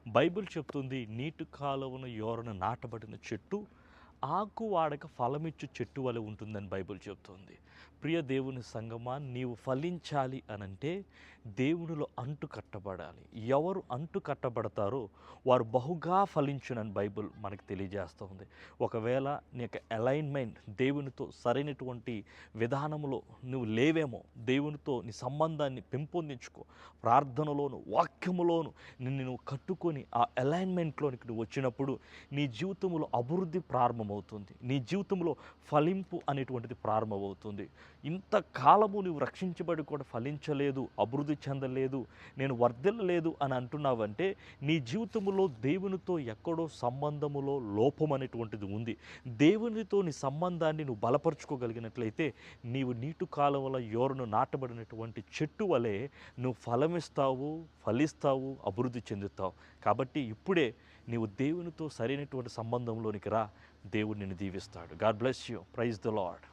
Bible చెప్తుంది, నీటి కాలువను యోరన నాటబడిన చెట్టు ఆకు వాడక ఫలమిచ్చు చెట్టు వలె ఉంటుందని బైబిల్ చెప్తుంది. ప్రియ దేవుని సంగమా, నీవు ఫలించాలి అనంటే దేవునిలో అంటు కట్టబడాలి. ఎవరు అంటు కట్టబడతారో వారు బహుగా ఫలించునని బైబిల్ మనకు తెలియజేస్తుంది. ఒకవేళ నీ యొక్క అలైన్మెంట్ దేవునితో సరైనటువంటి విధానంలో నువ్వు లేవేమో, దేవునితో నీ సంబంధాన్ని పెంపొందించుకో. ప్రార్థనలోను వాక్యములోను నిన్ను నువ్వు కట్టుకొని ఆ అలైన్మెంట్లోనికి నువ్వు వచ్చినప్పుడు నీ జీవితంలో అభివృద్ధి ప్రారంభమవుతుంది. నీ జీవితంలో ఫలింపు అనేటువంటిది ప్రారంభమవుతుంది. ఇంతకాలము నువ్వు రక్షించబడి కూడా ఫలించలేదు, అభివృద్ధి చెందలేదు, నేను వర్ధిల్లలేదు అని అంటున్నావంటే నీ జీవితంలో దేవునితో ఎక్కడో సంబంధములో లోపం అనేటువంటిది ఉంది. దేవునితో నీ సంబంధాన్ని నువ్వు బలపరుచుకోగలిగినట్లయితే నీవు నీటి కాలువల యోరను నాటబడినటువంటి చెట్టు వలె నువ్వు ఫలమిస్తావు, ఫలిస్తావు, అభివృద్ధి చెందుతావు. కాబట్టి ఇప్పుడే నీవు దేవునితో సరైనటువంటి సంబంధంలోనికి రా. దేవుడు నిన్ను దీవిస్తాడు. God bless you. Praise the lord.